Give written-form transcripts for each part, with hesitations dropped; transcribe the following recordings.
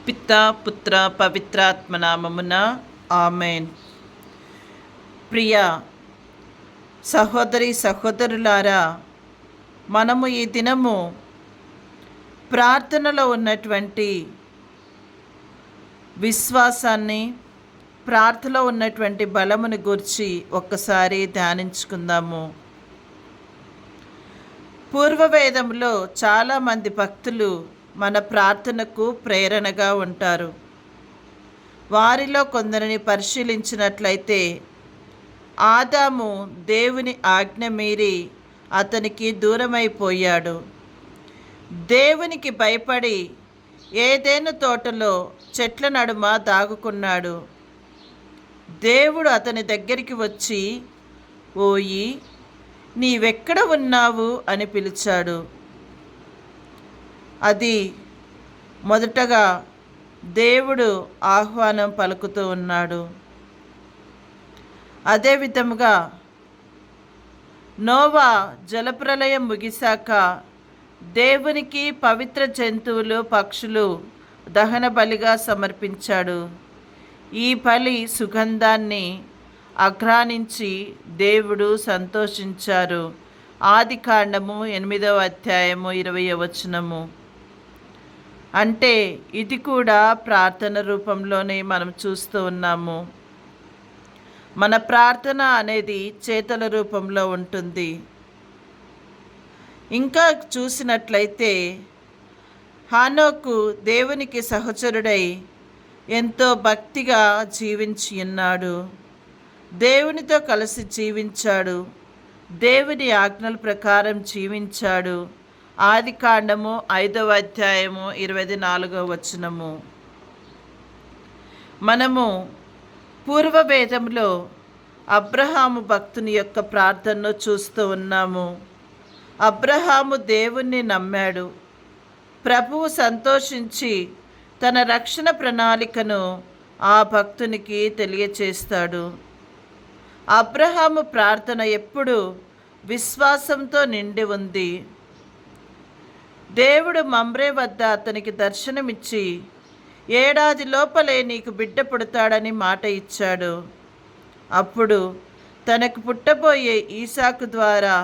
పితా పుత్ర పవిత్రాత్మ నామమున ఆమెన్. ప్రియ సహోదరి సహోదరులారా, మనము ఈ దినము ప్రార్థనలో ఉన్నటువంటి విశ్వాసాన్ని, ప్రార్థనలో ఉన్నటువంటి బలమును గురించి ఒక్కసారి ధ్యానించుకుందాము. పూర్వవేదంలో చాలామంది భక్తులు మన ప్రార్థనకు ప్రేరణగా ఉంటారు. వారిలో కొందరిని పరిశీలించినట్లయితే, ఆదాము దేవుని ఆజ్ఞ మీరి అతనికి దూరమైపోయాడు. దేవునికి భయపడి ఏదైనా తోటలో చెట్ల నడుమ దాగుకున్నాడు. దేవుడు అతని దగ్గరికి వచ్చి, ఓయి, నీవెక్కడ ఉన్నావు అని పిలిచాడు. అది మొదటగా దేవుడు ఆహ్వానం పలుకుతూ ఉన్నాడు. అదే విధముగా నోవా జలప్రలయం ముగిశాక దేవునికి పవిత్ర జంతువులు, పక్షులు దహన బలిగా సమర్పించాడు. ఈ బలి సుగంధాన్ని ఆఘ్రానించి దేవుడు సంతోషించారు. ఆదికాండము 8వ అధ్యాయము 20వ వచనము. అంటే ఇది కూడా ప్రార్థన రూపంలోనే మనం చూస్తూ ఉన్నాము. మన ప్రార్థన అనేది చేతల రూపంలో ఉంటుంది. ఇంకా చూసినట్లయితే హానోకు దేవునికి సహచరుడై ఎంతో భక్తిగా జీవించి ఉన్నాడు. దేవునితో కలిసి జీవించాడు. దేవుని ఆజ్ఞల ప్రకారం జీవించాడు. ఆదికాండము 5వ అధ్యాయము 24వ వచనము. మనము పూర్వవేదంలో అబ్రహాము భక్తుని యొక్క ప్రార్థనను చూస్తూ ఉన్నాము. అబ్రహాము దేవుణ్ణి నమ్మాడు. ప్రభువు సంతోషించి తన రక్షణ ప్రణాళికను ఆ భక్తునికి తెలియచేస్తాడు. అబ్రహాము ప్రార్థన ఎప్పుడూ విశ్వాసంతో నిండి ఉంది. దేవుడు మమ్రే వద్ద అతనికి దర్శనమిచ్చి, ఏడాది లోపలే నీకు బిడ్డ పుడతాడని మాట ఇచ్చాడు. అప్పుడు తనకు పుట్టబోయే ఈసాకు ద్వారా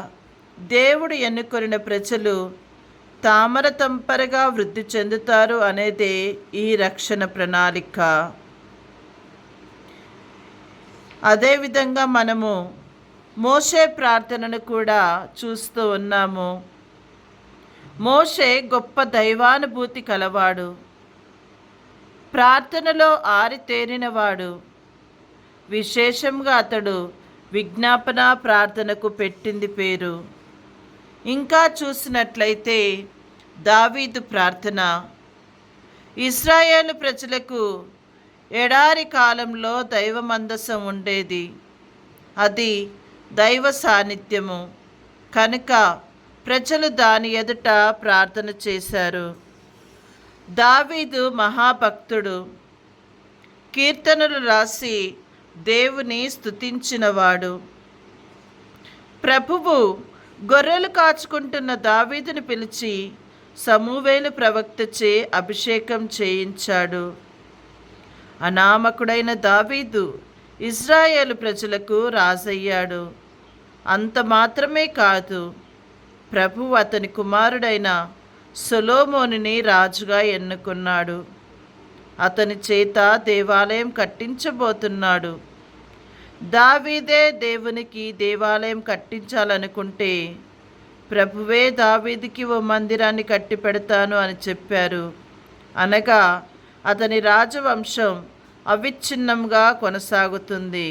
దేవుడు ఎన్నుకొనిన ప్రజలు తామర తంపరగా వృద్ధి చెందుతారు అనేదే ఈ రక్షణ ప్రణాళిక. అదేవిధంగా మనము మోషే ప్రార్థనను కూడా చూస్తూ ఉన్నాము. మోషే గొప్ప దైవానుభూతి కలవాడు. ప్రార్థనలో ఆరితేరినవాడు. విశేషంగా అతడు విజ్ఞాపన ప్రార్థనకు పెట్టింది పేరు. ఇంకా చూసినట్లయితే దావీదు ప్రార్థన. ఇశ్రాయేలు ప్రజలకు ఎడారి కాలంలో దైవ మందసం ఉండేది. అది దైవ సాన్నిధ్యము కనుక ప్రజలు దాని ఎదుట ప్రార్థన చేశారు. దావీదు మహాభక్తుడు. కీర్తనలు రాసి దేవుని స్తుతించినవాడు. ప్రభువు గొర్రెలు కాచుకుంటున్న దావీదుని పిలిచి సమూవేలు ప్రవక్తచే అభిషేకం చేయించాడు. అనామకుడైన దావీదు ఇశ్రాయేలు ప్రజలకు రాజయ్యాడు. అంత మాత్రమే కాదు, ప్రభువు అతని కుమారుడైన సొలొమోనుని రాజుగా ఎన్నుకున్నాడు. అతని చేత దేవాలయం కట్టించబోతున్నాడు. దావీదే దేవునికి దేవాలయం కట్టించాలనుకుంటే ప్రభువే దావీదుకి ఓ మందిరాన్ని కట్టి పెడతాను అని చెప్పారు. అనగా అతని రాజవంశం అవిచ్ఛిన్నంగా కొనసాగుతుంది.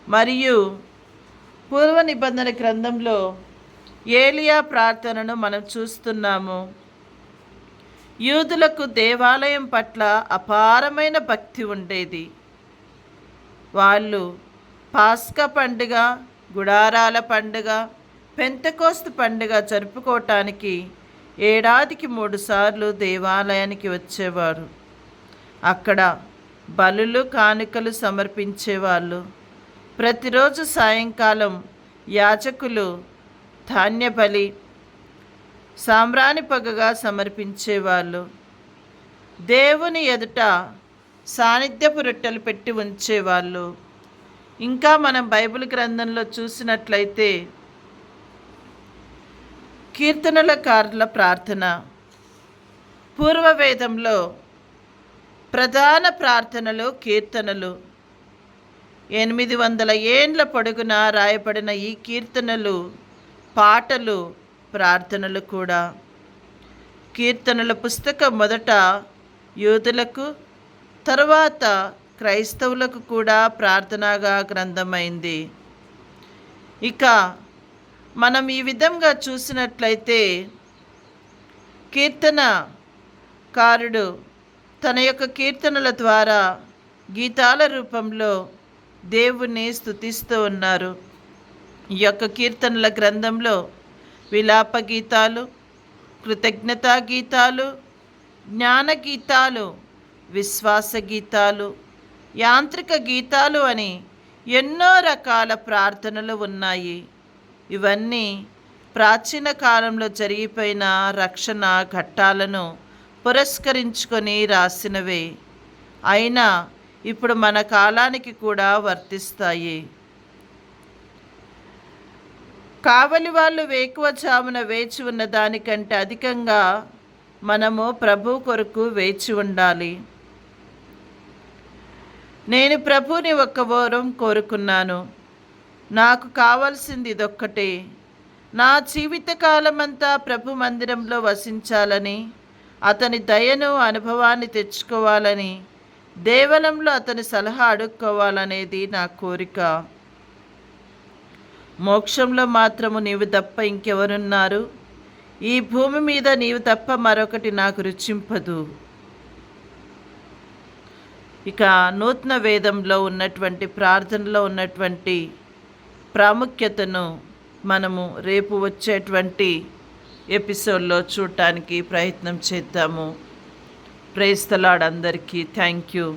మరియు పూర్వ నిబంధన గ్రంథంలో ఏలియా ప్రార్థనను మనం చూస్తున్నాము. యూదులకు దేవాలయం పట్ల అపారమైన భక్తి ఉండేది. వాళ్ళు పాస్కా పండుగ, గుడారాల పండుగ, పెంతెకోస్తు పండుగ జరుపుకోవటానికి ఏడాదికి 3 సార్లు దేవాలయానికి వచ్చేవారు. అక్కడ బలులు, కానుకలు సమర్పించేవాళ్ళు. ప్రతిరోజు సాయంకాలం యాజకులు ధాన్య బలి, సాంబ్రాణి పొగగా సమర్పించేవాళ్ళు. దేవుని ఎదుట సాన్నిధ్యపు రొట్టెలు పెట్టి ఉంచేవాళ్ళు. ఇంకా మనం బైబిల్ గ్రంథంలో చూసినట్లయితే కీర్తనలకారుల ప్రార్థన, పూర్వవేదంలో ప్రధాన ప్రార్థనలు కీర్తనలు. 800 ఏండ్ల పొడుగున రాయబడిన ఈ కీర్తనలు పాటలు, ప్రార్థనలు కూడా. కీర్తనల పుస్తకం మొదట యూదులకు, తరువాత క్రైస్తవులకు కూడా ప్రార్థనాగా గ్రంథమైంది. ఇక మనం ఈ విధంగా చూసినట్లయితే కీర్తనకారుడు తన యొక్క కీర్తనల ద్వారా గీతాల రూపంలో దేవుణ్ణి స్తుతిస్తూ ఉన్నారు. ఈ యొక్క కీర్తనల గ్రంథంలో విలాప గీతాలు, కృతజ్ఞతా గీతాలు, జ్ఞాన గీతాలు, విశ్వాస గీతాలు, యాంత్రిక గీతాలు అని ఎన్నో రకాల ప్రార్థనలు ఉన్నాయి. ఇవన్నీ ప్రాచీన కాలంలో జరిగిపోయిన రక్షణ ఘట్టాలను పురస్కరించుకొని రాసినవే. అయినా ఇప్పుడు మన కాలానికి కూడా వర్తిస్తాయి. కావలి వాళ్ళు వేకువజామున వేచి ఉన్న దానికంటే అధికంగా మనము ప్రభు కొరకు వేచి ఉండాలి. నేను ప్రభుని ఒక్క వరం కోరుకున్నాను, నాకు కావాల్సింది ఇదొక్కటే, నా జీవితకాలమంతా ప్రభు మందిరంలో వసించాలని, అతని దయను అనుభవాన్ని తెచ్చుకోవాలని, దేవలంలో అతని సలహా అడుక్కోవాలనేది నా కోరిక. మోక్షంలో మాత్రము నీవు తప్ప ఇంకెవరున్నారు? ఈ భూమి మీద నీవు తప్ప మరొకటి నాకు రుచింపదు. ఇక నూతన వేదంలో ఉన్నటువంటి ప్రార్థనలో ఉన్నటువంటి ప్రాముఖ్యతను మనము రేపు వచ్చేటువంటి ఎపిసోడ్లో చూడటానికి ప్రయత్నం చేద్దాము. Praise the Lord. అందరికీ థ్యాంక్ యూ.